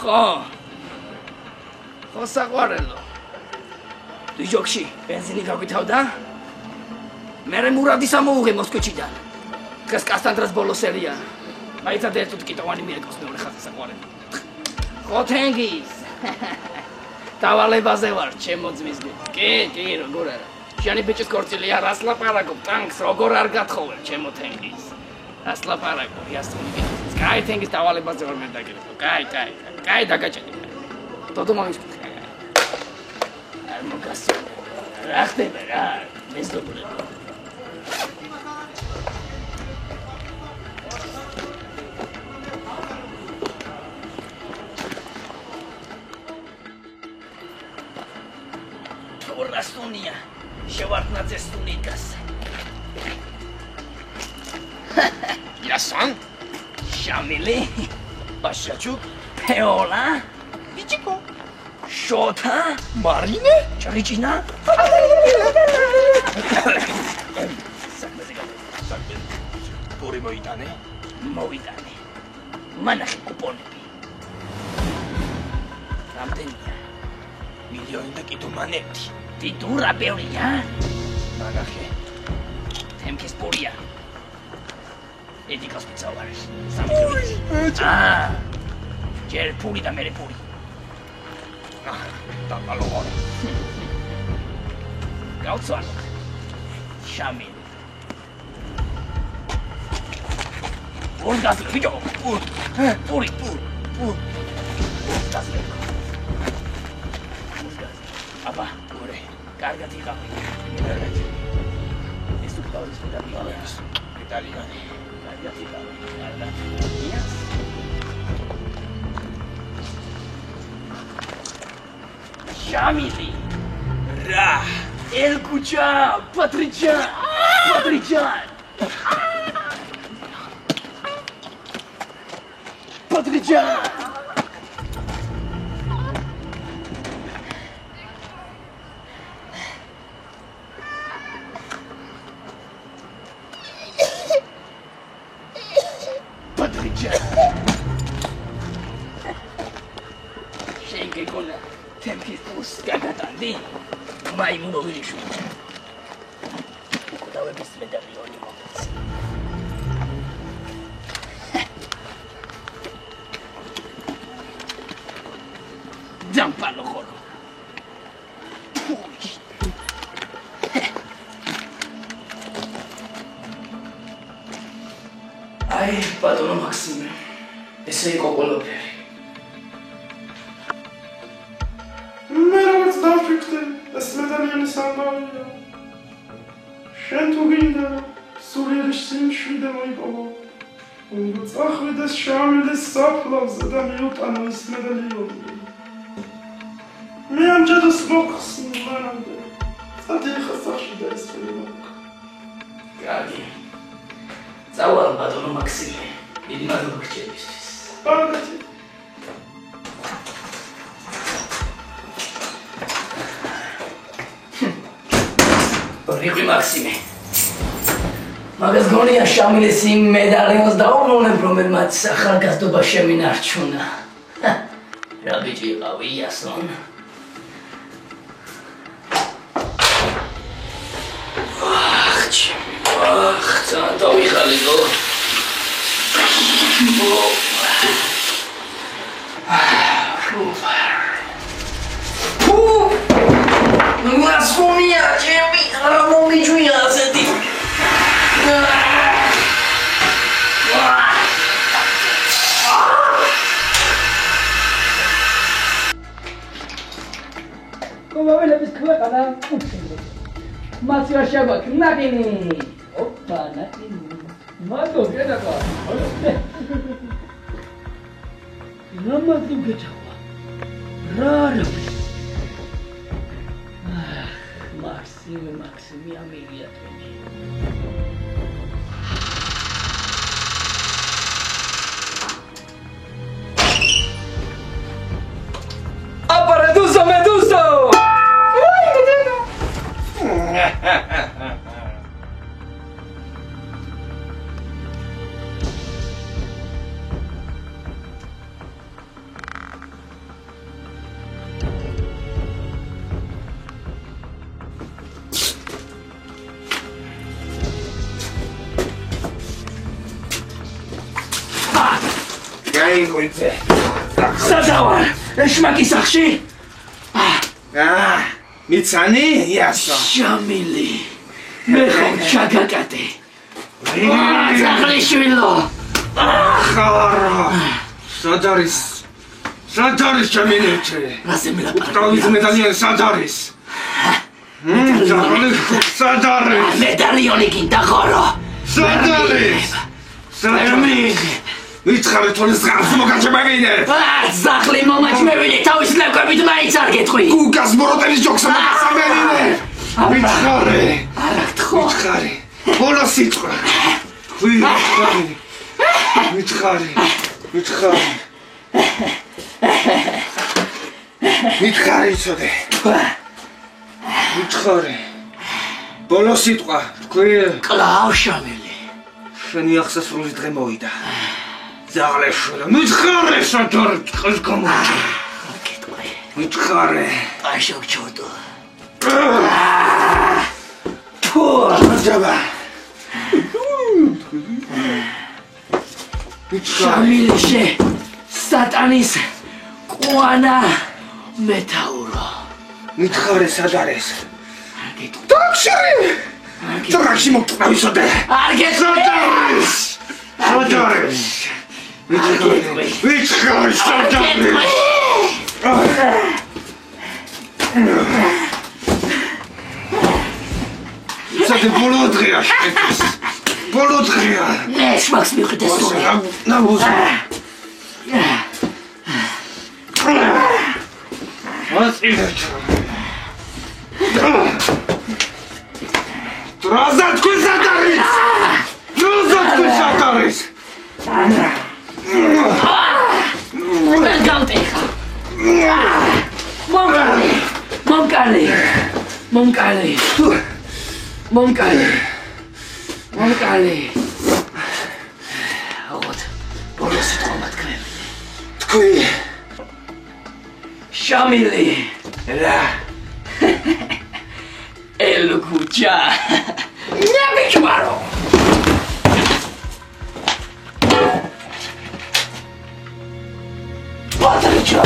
ხო საყვარელო. დიჯოქში ბენზინი გაგვითავდა? მერე მურადის ამოუღე მოსკოჩიდან. დღეს კასტანდრას ბოლო სერია. მაიცად ერთ უთკიტოვანი მიეკოს მეორე ხაზი საყვარელო. ხო თენგის. დავალებაზე ვარ, ჩემო ძმისგე. კი, როგორ არა. შენი ბიჭის კორწილია, რას ლაპარაკობ, ტანკს როგორ არ გათხოვებ, ჩემო თენგის. რას ლაპარაკობ, იასტუნი. კაი თენგის დავალებაზე ვარ მე დაგირეკო. კაი დაგაჭედი. დოდო მაგის. არ მოგასწორე. რა ხდება რა? მეზობლე. Растуния, шевартнадзе стуникас. Ясан? Шамили, Пашачук, Пеола, Вичико, Шота, Марине, Чаричина. Пори моитане? Моитане. Манахи купонები. რამდენია? მილიონი და კიდო მანეთი. Титура ბევრია? ნახე. თემკის პურია. ედიკას პიცავარეს. სამწუხაროდ. ჯერ პური და მერე პური. და კალოვარ. გაუცვალ. შამი. ორგაზი ვიჯო. პური. გაზი. აბა, გორე. კარგად იყავი. ეს უკავი სულაყავს. იტალიანი. კარგად იყავი. კარგად. შამილი. რა. ელ კუჩა, პატრიჩან. ბატონო მაქსიმე, ესე იყო ყველაფერი. მე რაღაც დავფიქრე, ეს მედალიონის ამბავია. შენ თუ გინდა, სულიერი სიმშვიდე მოიპოვო. უნდა წახვიდეს შამილის საფლავზე და მიუტანო ეს მედალიონი. მე ამჯერადაც მოხსნი მანამდე. სადი ხა სახში დაესწრება. კარგი. წავალ ბატონო მაქსიმე. დიდი მადლობა გრჩებისთვის. ბარდაცი. რიყვი მაქსიმე. მაგას გონია შამილის იმ მედალიონს დაუბრუნებ, რომელმაც ახალგაზრდობა შემინარჩუნა. რა ბიჭი იყავი იასონ. ძალიან დავიხალისო. Blasfemia, Jimmy, ara მომიჯვია ასეთი. კომაველების ქვეყანა უცხო. მასია შაბაკ, ნაკინი. ოპა, ნაკინი. მადლობა, გედაკა. ნამაზი გეჭავა. რა. Maximi Amelia Tony. Appareduso Meduso! გაიღვიძე. სადავარ, შმაკის სახში? მიცანი? იასო. შამილი. მე ხომ ჩაგაკატე. ზაღლიშვილო. ხარო. სადარის ჩამინეჩე. რაზე მელაპარაკე? უკრავის მედალიონი სადარის. სადარის. მედალიონი გინდა ხორო. სადარის. მითხარი თოლის ღარს მოგაჩებაგინე. ზაღლი მომაჩმევინე თავის ლეკვებით მაინც არ გეტყვი. გუკას მოროტელის ჯოქს მოგასამენინე. მითხარი. არა გთხო. მითხარი. ბოლო სიტყვა. მითხარი. მითხარი ცოდე. მითხარი. ბოლო სიტყვა. კლავ შამილი. შენი ახსასრული დღე მოვიდა. ზაღლეშვილო, მითხარი სადარ წყალს გამოჩე. გეტყვი. მითხარი. აშოკ ჩოდო. ჯაბა. შამილიშე სატანის ყვანა მეტაურო. მითხარი სად არის? ტაქსი! ტრაქში მოკრავისოდე. არ გეტყვი. სად არის? მითხარი სად არის? საერთოდ ბოლო დღეა შეკეთეს. ბოლო დღეა. მე შმაკს მივხვდი სული. ნაბუზა. Трозат кусатарис! Მომკალი. ოთ, ბოლოს თომად კრები. თქვი. შამილი. რა. ელგუჯა. ნაბიჭვარო. პატრიჩა.